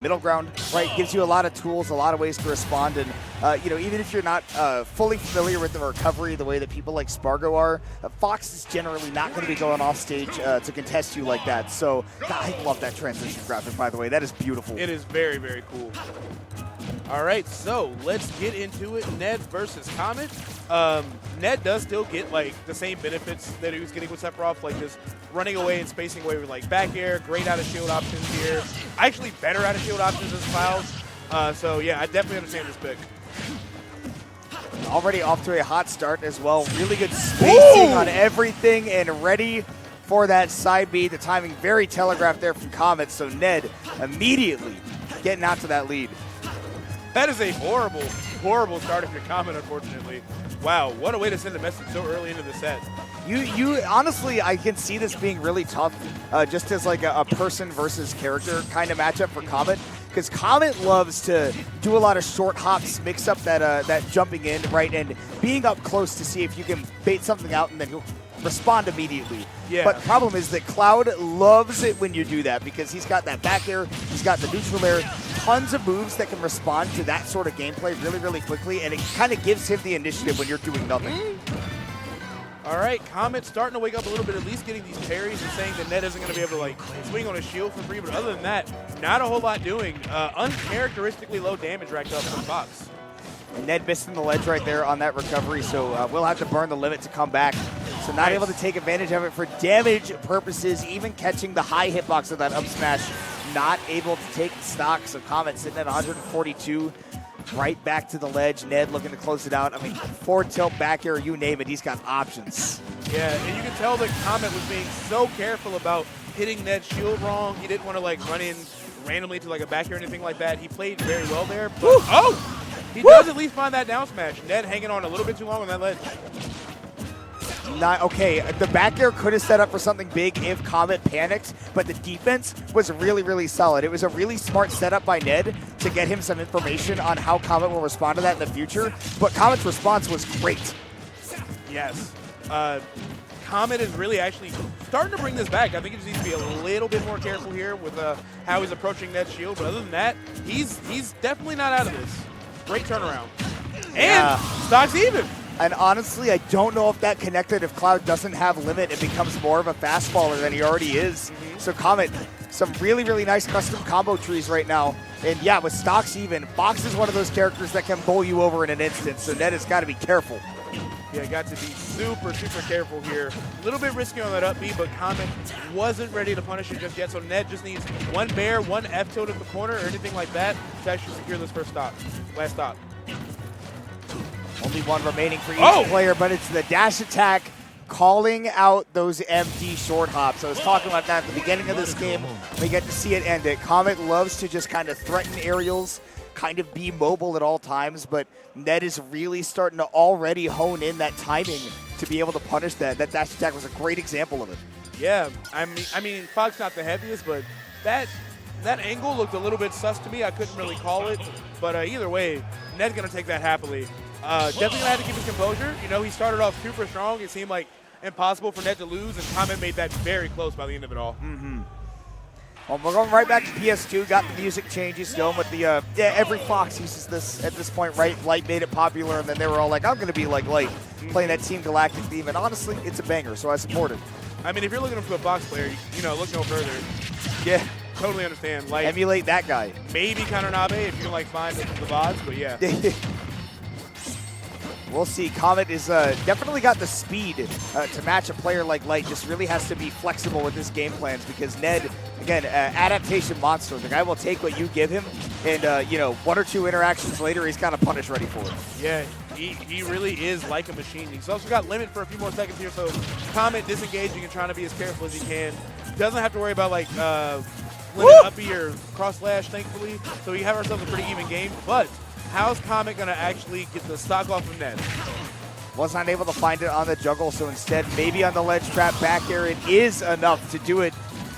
middle ground, right? Gives you a lot of tools, a lot of ways to respond, and even if you're not fully familiar with the recovery the way that people like Spargo are, Fox is generally not going to be going off stage to contest you like that. So God, I love that transition graphic, by the way. That is beautiful. It is very, very cool. All right, so let's get into it. Ned versus Comet. Ned does still get like the same benefits that he was getting with Sephiroth, like just running away and spacing away with like back air, great out of shield options here. Actually better out of shield options as Cloud. So yeah, I definitely understand this pick. Already off to a hot start as well. Really good spacing on everything and ready for that side B. The timing very telegraphed there from Comet, so Ned immediately getting out to that lead. That is a horrible, horrible start if you're Comet, unfortunately. Wow, what a way to send a message so early into the set. You honestly, I can see this being really tough, just as like a person versus character kind of matchup for Comet, because Comet loves to do a lot of short hops, mix up that jumping in, right, and being up close to see if you can bait something out, and then he'll respond immediately. Yeah. But the problem is that Cloud loves it when you do that, because he's got that back air, he's got the neutral air, tons of moves that can respond to that sort of gameplay really, really quickly, and it kind of gives him the initiative when you're doing nothing. All right, Comet starting to wake up a little bit, at least getting these parries and saying that Ned isn't going to be able to like swing on a shield for free, but other than that, not a whole lot doing. Uncharacteristically low damage racked up from Fox. And Ned missing the ledge right there on that recovery, so we'll have to burn the limit to come back. So not able to take advantage of it for damage purposes, even catching the high hitbox of that up smash, not able to take stock. So Comet sitting at 142, right back to the ledge. Ned looking to close it out. I mean, forward tilt, back air, you name it, he's got options. Yeah, and you can tell that Comet was being so careful about hitting Ned's shield wrong. He didn't want to like run in randomly to like a back air or anything like that. He played very well there, but he does at least find that down smash. Ned hanging on a little bit too long on that ledge. Okay, the back air could have set up for something big if Comet panicked, but the defense was really, really solid. It was a really smart setup by Ned to get him some information on how Comet will respond to that in the future, but Comet's response was great. Yes. Comet is really actually starting to bring this back. I think he just needs to be a little bit more careful here with how he's approaching Ned's shield, but other than that, he's definitely not out of this. Great turnaround. And stock's even. And honestly, I don't know if that connected. If Cloud doesn't have limit, it becomes more of a fast faller than he already is. So Comet, some really, really nice custom combo trees right now. And yeah, with stocks even, Fox is one of those characters that can bowl you over in an instant. So Ned has got to be careful. Yeah, got to be super, super careful here. A little bit risky on that up B, but Comet wasn't ready to punish it just yet. So Ned just needs one bear, one F tilt in the corner, or anything like that to actually secure this first stop, last stop. Only one remaining for each player, but it's the dash attack calling out those empty short hops. I was talking about that at the beginning of this game. We get to see it end it. Comet loves to just kind of threaten aerials, kind of be mobile at all times, but Ned is really starting to already hone in that timing to be able to punish that. That dash attack was a great example of it. Yeah, I mean, Fox not the heaviest, but that angle looked a little bit sus to me. I couldn't really call it, but either way, Ned's going to take that happily. Definitely going to have to keep his composure. You know, he started off super strong. It seemed like impossible for Ned to lose, and Comet made that very close by the end of it all. Well, we're going right back to PS2. Got the music changes going with the, every Fox uses this at this point, right? Light made it popular, and then they were all like, I'm going to be like Light, playing that Team Galactic theme. And honestly, it's a banger, so I support it. I mean, if you're looking for a Fox player, you know, look no further. Yeah. Totally understand. Like, emulate that guy. Maybe counter Nabe if you can, like, find the VODs, but yeah. We'll see. Comet is definitely got the speed to match a player like Light. Just really has to be flexible with his game plans, because Ned, again, adaptation monster. The guy will take what you give him, and one or two interactions later, he's kind of punish ready for it. Yeah, he really is like a machine. He's also got limit for a few more seconds here, so Comet disengaging and trying to be as careful as he can. Doesn't have to worry about like limit uppy or cross slash, thankfully. So we have ourselves a pretty even game, but how's Comet going to actually get the stock off of Ned? Was not able to find it on the juggle, so instead maybe on the ledge trap back air, it is enough to do it.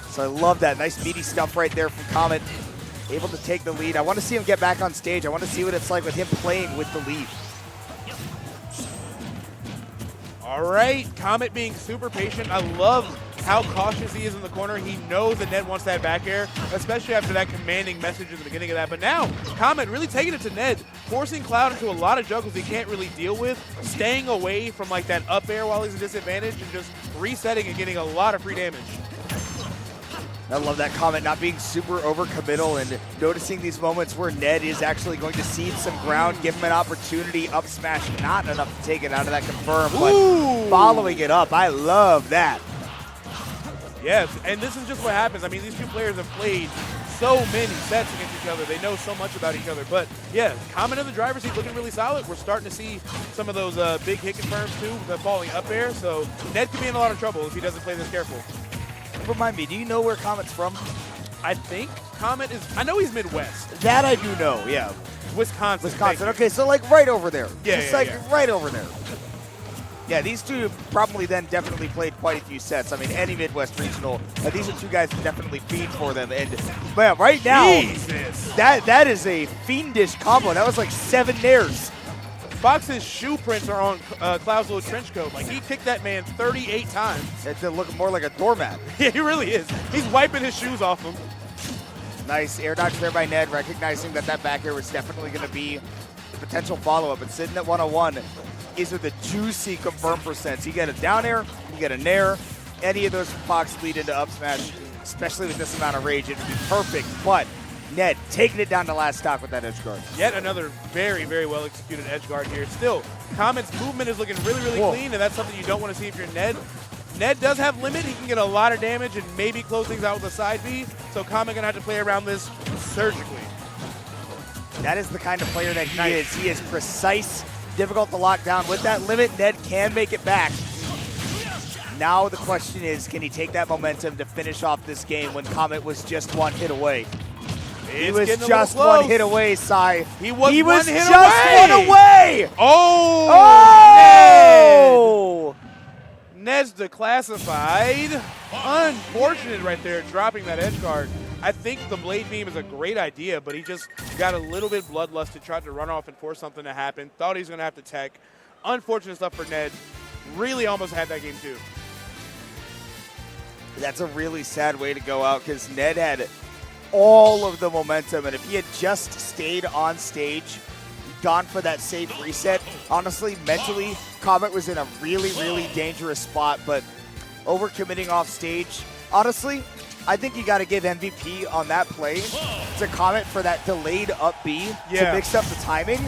So I love that. Nice meaty stuff right there from Comet. Able to take the lead. I want to see him get back on stage. I want to see what it's like with him playing with the lead. All right, Comet being super patient. I love how cautious he is in the corner. He knows that Ned wants that back air, especially after that commanding message in the beginning of that. But now, Comet really taking it to Ned, forcing Cloud into a lot of juggles he can't really deal with, staying away from like that up air while he's at disadvantage, and just resetting and getting a lot of free damage. I love that Comet not being super overcommittal and noticing these moments where Ned is actually going to cede some ground, give him an opportunity, up smash, not enough to take it out of that confirm, but following it up. I love that. Yes, and this is just what happens. I mean, these two players have played so many sets against each other. They know so much about each other. But yeah, Comet in the driver's seat looking really solid. We're starting to see some of those big hit confirms too, the falling up air. So Ned could be in a lot of trouble if he doesn't play this careful. Remind me, do you know where Comet's from? I think Comet is, I know he's Midwest. That I do know, yeah. Wisconsin. Okay, so like right over there. Yeah, Just right over there. Yeah, these two probably then definitely played quite a few sets. I mean, any Midwest regional, these are two guys who definitely feed for them. And man, right now, Jesus. that is a fiendish combo. That was like 7 nairs. Fox's shoe prints are on Cloud's little trench coat. Like, he kicked that man 38 times. It's looking more like a doormat. Yeah, he really is. He's wiping his shoes off him. Nice air dodge there by Ned, recognizing that back air was definitely going to be the potential follow-up. And sitting at 101 is with the juicy confirm percents. You get a down air, you get a nair. Any of those from Fox lead into up smash, especially with this amount of rage. It would be perfect, but Ned taking it down to last stock with that edge guard. Yet another very, very well executed edge guard here. Still, Comet's movement is looking really, really clean, and that's something you don't want to see if you're Ned. Ned does have limit. He can get a lot of damage and maybe close things out with a side B, so Comet going to have to play around this surgically. That is the kind of player that he is. He is precise, difficult to lock down. With that limit, Ned can make it back. Now the question is, can he take that momentum to finish off this game when Comet was just 1 hit away? He was just 1 hit away, Sai. He was just one 1 away! Oh! Ned's declassified. Unfortunate right there, dropping that edge guard. I think the blade beam is a great idea, but he just got a little bit bloodlusted, tried to run off and force something to happen. Thought he was going to have to tech. Unfortunate stuff for Ned. Really almost had that game too. That's a really sad way to go out because Ned had all of the momentum, and if he had just stayed on stage, gone for that safe reset, honestly, mentally, Comet was in a really, really dangerous spot, but overcommitting off stage, honestly, I think you got to give MVP on that play to Comet for that delayed up B to mix up the timing,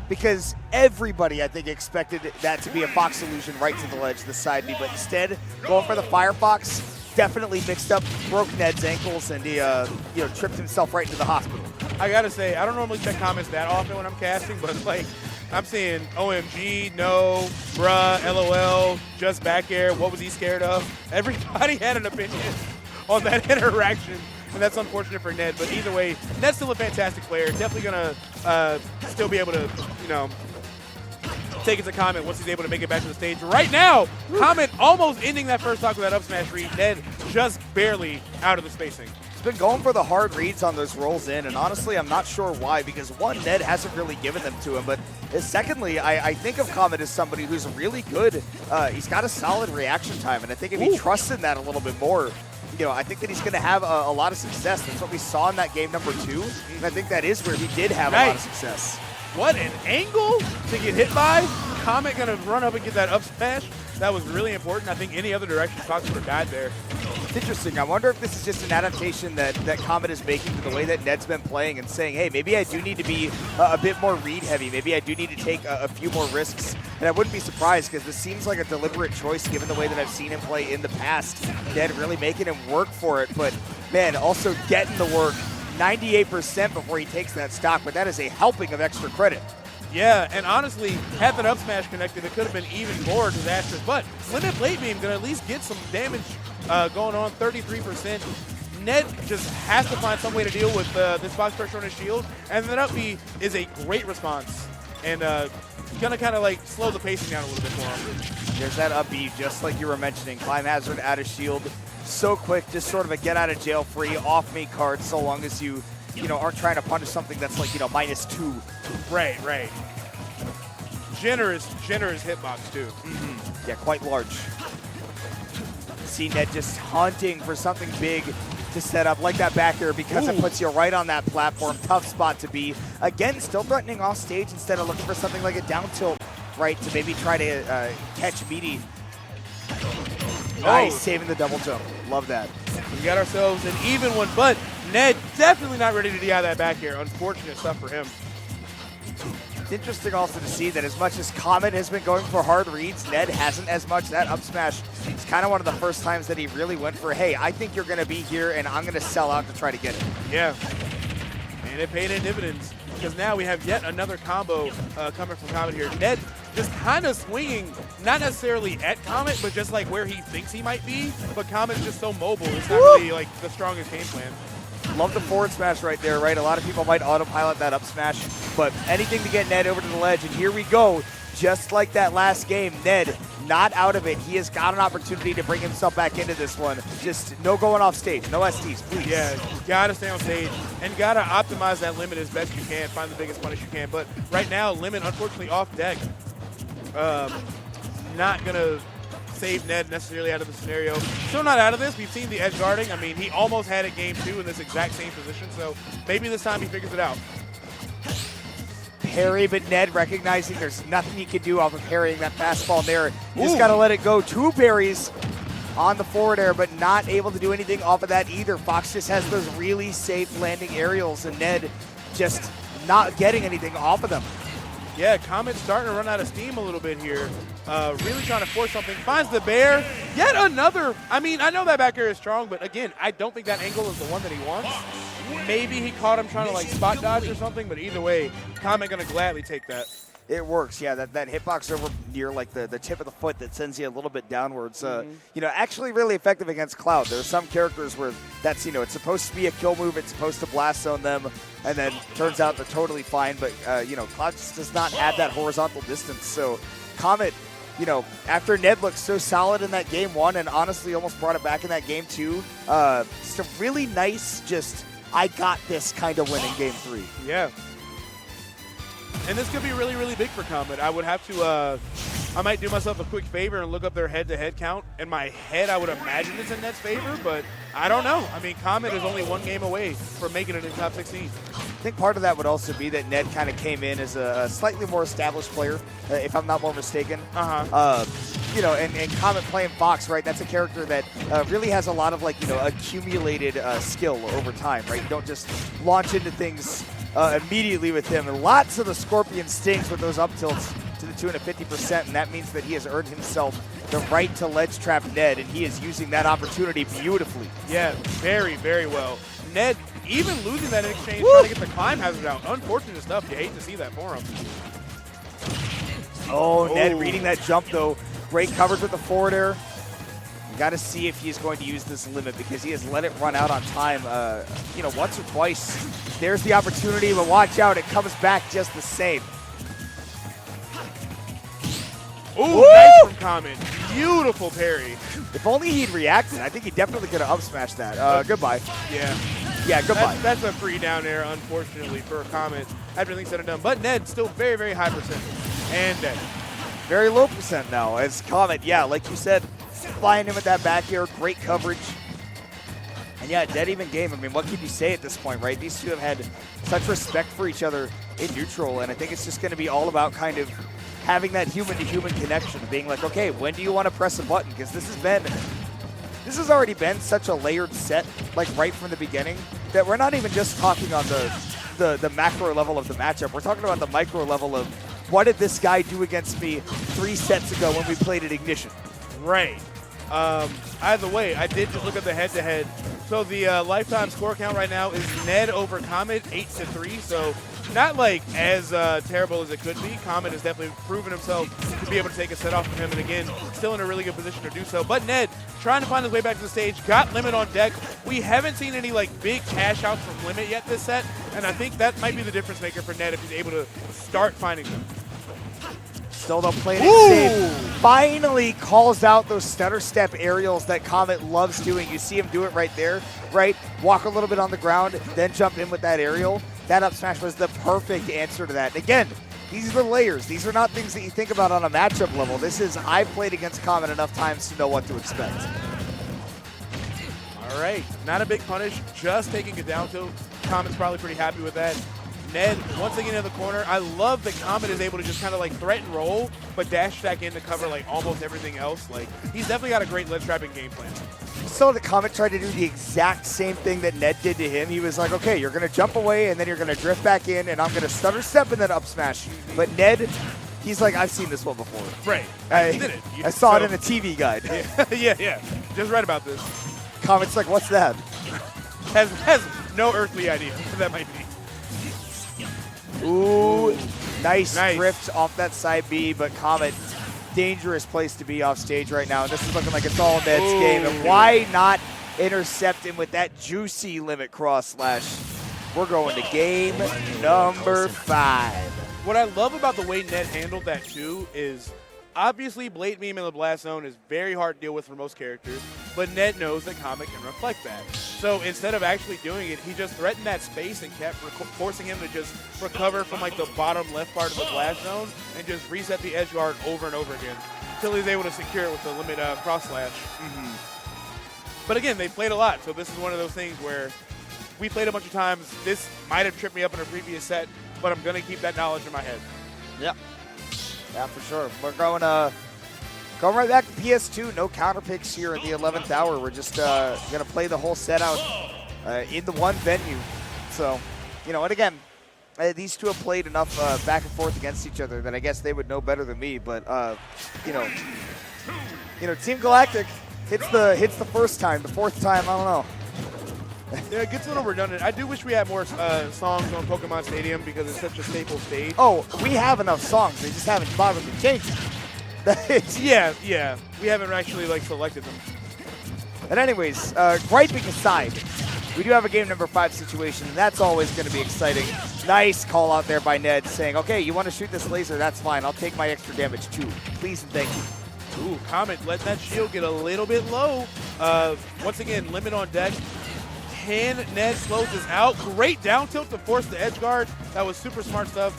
because everybody, I think, expected that to be a Fox illusion right to the ledge, the side B, but instead, going for the Firefox, definitely mixed up, broke Ned's ankles, and he tripped himself right into the hospital. I gotta say, I don't normally check comments that often when I'm casting, but like, I'm seeing OMG, no, bruh, LOL, just back air, what was he scared of? Everybody had an opinion on that interaction, and that's unfortunate for Ned, but either way, Ned's still a fantastic player, definitely gonna still be able to, take it to Comet once he's able to make it back to the stage. Right now, Comet almost ending that first stock with that up smash read. Ned just barely out of the spacing. He's been going for the hard reads on those rolls in, and honestly, I'm not sure why, because one, Ned hasn't really given them to him, but secondly, I think of Comet as somebody who's really good. He's got a solid reaction time, and I think if he trusts in that a little bit more, I think that he's going to have a lot of success. That's what we saw in that game number 2, and I think that is where he did have a lot of success. What an angle to get hit by. Comet going to run up and get that up smash. That was really important. I think any other direction Fox would have died there. It's interesting. I wonder if this is just an adaptation that Comet is making to the way that Ned's been playing and saying, hey, maybe I do need to be a bit more read heavy. Maybe I do need to take a few more risks. And I wouldn't be surprised because this seems like a deliberate choice given the way that I've seen him play in the past. Ned really making him work for it. But, man, also getting the work 98% before he takes that stock. But that is a helping of extra credit. Yeah, and honestly, had that up smash connected, it could have been even more disastrous. But Limit Blade Beam going to at least get some damage going on, 33%. Ned just has to find some way to deal with this box pressure on his shield, and that up B is a great response. And going to kind of like slow the pacing down a little bit more. There's that up B, just like you were mentioning. Climb hazard out of shield. So quick, just sort of a get out of jail free, off me card, so long as you aren't trying to punish something that's like, -2. Right. Generous hitbox too. Yeah, quite large. see Ned just hunting for something big to set up, like that back air, because it puts you right on that platform. Tough spot to be. Again, still threatening off stage instead of looking for something like a down tilt, right, to maybe try to catch Meaty. Nice, saving the double jump. Love that. We got ourselves an even one, but Ned definitely not ready to DI that back air. Unfortunate stuff for him. It's interesting also to see that as much as Comet has been going for hard reads, Ned hasn't as much. That up smash is kind of one of the first times that he really went for, hey, I think you're going to be here, and I'm going to sell out to try to get it. Yeah. And it paid in dividends, because now we have yet another combo coming from Comet here. Ned just kind of swinging, not necessarily at Comet, but just like where he thinks he might be. But Comet's just so mobile, it's not really like the strongest game plan. Love the forward smash right there, right? A lot of people might autopilot that up smash, but anything to get Ned over to the ledge, and here we go. Just like that last game, Ned not out of it. He has got an opportunity to bring himself back into this one. Just no going off stage, no STs, please. Yeah, you gotta stay on stage and gotta optimize that limit as best you can, find the biggest punish you can. But right now, limit unfortunately off deck. Not gonna save Ned necessarily out of the scenario. Still not out of this. We've seen the edge guarding. I mean, he almost had it game 2 in this exact same position, so maybe this time he figures it out. Parry, but Ned recognizing there's nothing he can do off of parrying that fastball there. You just got to let it go. 2 parries on the forward air, but not able to do anything off of that either. Fox just has those really safe landing aerials, and Ned just not getting anything off of them. Yeah, Comet's starting to run out of steam a little bit here. Really trying to force something. Finds the bear. Yet another. I mean, I know that back air is strong, but again, I don't think that angle is the one that he wants. Maybe he caught him trying to like spot dodge or something, but either way, Comet gonna gladly take that. It works, yeah. That hitbox over near like the tip of the foot that sends you a little bit downwards. You know, actually really effective against Cloud. There are some characters where that's, you know, it's supposed to be a kill move, it's supposed to blast zone them, and then turns out they're totally fine. But you know, Cloud just does not have that horizontal distance. So Comet, you know, after Ned looked so solid in that game 1 and honestly almost brought it back in that game 2, just a really nice, just I got this kind of win in game 3. Yeah. And this could be really, really big for Comet. I would have to, I might do myself a quick favor and look up their head-to-head count. In my head, I would imagine it's in Ned's favor, but I don't know. I mean, Comet is only 1 game away from making it in top 16. I think part of that would also be that Ned kind of came in as a slightly more established player, if I'm not more mistaken. You know, and Comet playing Fox, right? That's a character that really has a lot of, like, you know, accumulated skill over time, right? You don't just launch into things immediately with him. And lots of the Scorpion stings with those up tilts to the tune of 50%, and that means that he has earned himself the right to ledge trap Ned, and he is using that opportunity beautifully. Yeah, very, very well. Ned even losing that in exchange, trying to get the climb hazard out. Unfortunate stuff. You hate to see that for him. Oh, Ned reading that jump, though. Great coverage with the forward air. You got to see if he's going to use this limit, because he has let it run out on time, you know, once or twice. There's the opportunity, but watch out. It comes back just the same. Ooh, nice from Comet. Beautiful parry. If only he'd reacted, I think he definitely could have up smashed that. Goodbye. Yeah. Yeah, goodbye. That's a free down air, unfortunately, for Comet. Everything said and done. But Ned, still very, very high percent. And Ned. Very low percent now, as Comet, yeah, like you said, flying in with that back air, great coverage. And yeah, dead even game. I mean, what can you say at this point, right? These two have had such respect for each other in neutral, and I think it's just going to be all about kind of having that human-to-human connection, being like, okay, when do you want to press a button? Because this has already been such a layered set, like right from the beginning, that we're not even just talking on the macro level of the matchup. We're talking about the micro level of what did this guy do against me 3 sets ago when we played at Ignition? Right. Either way, I did just look at the head-to-head. So the lifetime score count right now is Ned over Comet 8-3. So not like as terrible as it could be. Comet has definitely proven himself to be able to take a set off from him, and again, still in a really good position to do so. But Ned trying to find his way back to the stage, got Limit on deck. We haven't seen any like big cash outs from Limit yet this set, and I think that might be the difference maker for Ned if he's able to start finding them. Still don't play it safe. Finally calls out those stutter step aerials that Comet loves doing. You see him do it right there, right? Walk a little bit on the ground, then jump in with that aerial. That up smash was the perfect answer to that. And again, these are the layers. These are not things that you think about on a matchup level. This is, I've played against Comet enough times to know what to expect. All right, not a big punish, just taking it down tilt. Comet's probably pretty happy with that. Ned, once again in the corner. I love that Comet is able to just kind of like threaten roll, but dash back in to cover like almost everything else. Like, he's definitely got a great ledge trapping game plan. So the Comet tried to do the exact same thing that Ned did to him. He was like, okay, you're going to jump away, and then you're going to drift back in, and I'm going to stutter step and then up smash. But Ned, he's like, I've seen this one before. Right. I did it. I saw it in a TV guide. Yeah. Just read about this. Comet's like, what's that? Has no earthly idea what that might be. Ooh, nice drift off that side B, but Comet, dangerous place to be off stage right now. And this is looking like it's all Ned's game. And why not intercept him with that juicy limit cross slash? We're going to game number 5. What I love about the way Ned handled that too is obviously Blade Beam in the blast zone is very hard to deal with for most characters, but Ned knows that Comet can reflect that. So instead of actually doing it, he just threatened that space and kept forcing him to just recover from like the bottom left part of the blast zone and just reset the edge guard over and over again until he was able to secure it with the limit cross slash. But again, they played a lot, so this is one of those things where we played a bunch of times. This might have tripped me up in a previous set, but I'm going to keep that knowledge in my head. Yep. Yeah, for sure. We're going right back to PS2. No counter picks here in the 11th hour. We're just going to play the whole set out in the one venue. So, you know, and again, these two have played enough back and forth against each other that I guess they would know better than me. But you know, Team Galactic hits the first time. The fourth time, I don't know. Yeah, it gets a little redundant. I do wish we had more songs on Pokemon Stadium because it's such a staple stage. Oh, we have enough songs. They just haven't bothered to change them. Yeah. We haven't actually like selected them. And anyways, griping aside, we do have a game number 5 situation, and that's always going to be exciting. Nice call out there by Ned saying, okay, you want to shoot this laser, that's fine. I'll take my extra damage too. Please and thank you. Ooh, Comet let that shield get a little bit low. Once again, limit on deck. Can Ned close this out? Great down tilt to force the edge guard. That was super smart stuff.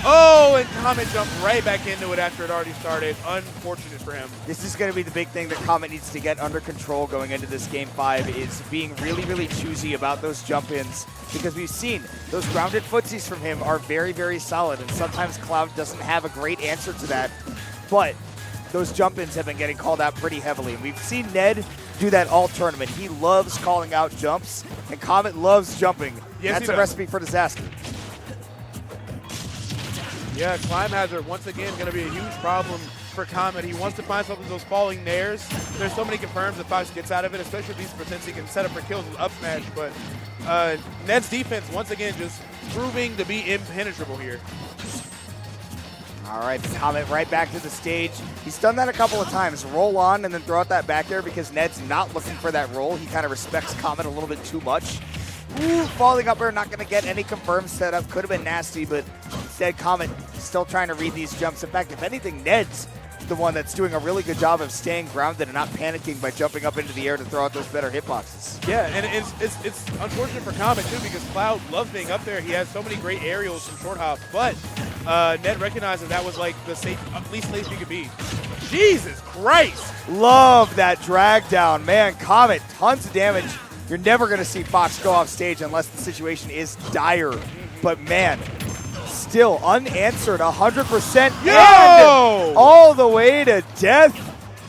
Oh, and Comet jumped right back into it after it already started. Unfortunate for him. This is going to be the big thing that Comet needs to get under control going into this game 5 is being really, really choosy about those jump-ins because we've seen those grounded footsies from him are very, very solid, and sometimes Cloud doesn't have a great answer to that, but those jump-ins have been getting called out pretty heavily. And we've seen Ned do that all tournament. He loves calling out jumps, and Comet loves jumping. Yes, that's a recipe for disaster. Yeah, Climb Hazard, once again, going to be a huge problem for Comet. He wants to find something with those falling nairs. There's so many confirms that Fox gets out of it, especially these percents he can set up for kills with up smash. But Ned's defense, once again, just proving to be impenetrable here. All right, Comet right back to the stage. He's done that a couple of times. Roll on and then throw out that back air because Ned's not looking for that roll. He kind of respects Comet a little bit too much. Ooh, falling up air, not going to get any confirmed setup. Could have been nasty, but instead Comet still trying to read these jumps. In fact, if anything, Ned's the one that's doing a really good job of staying grounded and not panicking by jumping up into the air to throw out those better hitboxes. Yeah, and it's unfortunate for Comet, too, because Cloud loves being up there. He has so many great aerials from short hop, but Ned recognized that was like the least safe he could be. Jesus Christ! Love that drag down. Man, Comet, tons of damage. You're never going to see Fox go off stage unless the situation is dire. But man, still unanswered 100%. Yo! And all the way to death.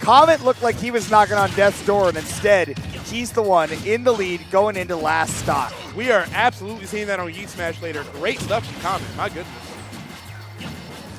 Comet looked like he was knocking on death's door, and instead, he's the one in the lead going into last stock. We are absolutely seeing that on Yeet Smash later. Great stuff from Comet, my goodness.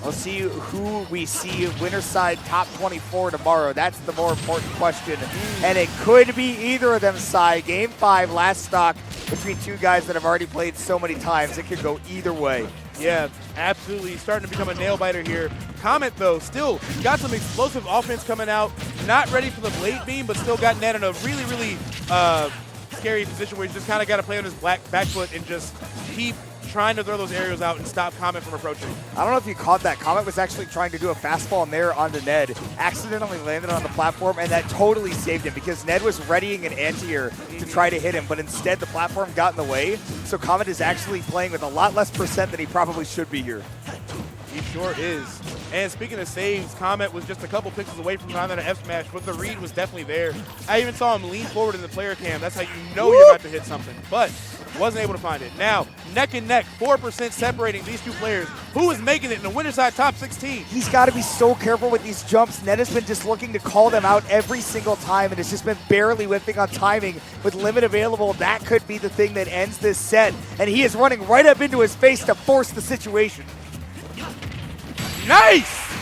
We'll see who we see winner side top 24 tomorrow. That's the more important question. And it could be either of them, Sai. Game 5, last stock between two guys that have already played so many times. It could go either way. Yeah, absolutely. Starting to become a nail-biter here. Comet, though, still got some explosive offense coming out. Not ready for the Blade Beam, but still got Ned in a really, really scary position where he's just kind of got to play on his back foot and just keep trying to throw those aerials out and stop Comet from approaching. I don't know if you caught that. Comet was actually trying to do a fastball in there onto Ned, accidentally landed on the platform, and that totally saved him because Ned was readying an anti-air to try to hit him, but instead the platform got in the way, so Comet is actually playing with a lot less percent than he probably should be here. He sure is. And speaking of saves, Comet was just a couple pixels away from finding that F smash, but the read was definitely there. I even saw him lean forward in the player cam. That's how you know you're about to hit something, but wasn't able to find it. Now, neck and neck, 4% separating these two players. Who is making it in the winner's side top 16? He's got to be so careful with these jumps. Ned has been just looking to call them out every single time, and it's just been barely whipping on timing. With limit available, that could be the thing that ends this set. And he is running right up into his face to force the situation. Nice!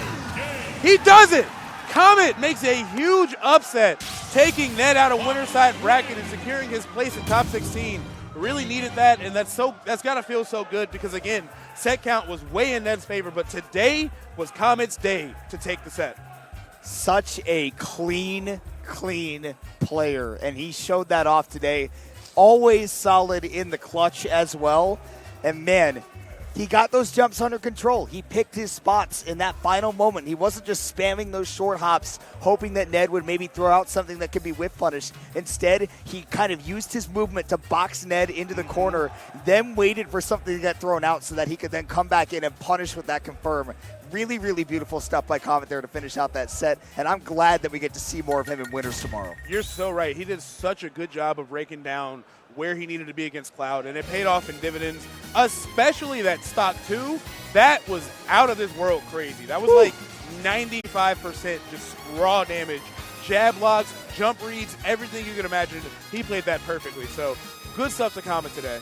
He does it! Comet makes a huge upset, taking Ned out of winner's side bracket and securing his place in top 16. Really needed that, and that's got to feel so good because, again, set count was way in Ned's favor, but today was Comet's day to take the set. Such a clean player, and he showed that off today. Always solid in the clutch as well, and man, he got those jumps under control. He picked his spots in that final moment. He wasn't just spamming those short hops, hoping that Ned would maybe throw out something that could be whip punished. Instead, he kind of used his movement to box Ned into the corner, then waited for something to get thrown out so that he could then come back in and punish with that confirm. Really, really beautiful stuff by Comet there to finish out that set, and I'm glad that we get to see more of him in winners tomorrow. You're so right. He did such a good job of breaking down where he needed to be against Cloud, and it paid off in dividends, especially that stock 2. That was out of this world crazy. That was like 95% just raw damage. Jab blocks, jump reads, everything you can imagine. He played that perfectly. So good stuff to Comet today.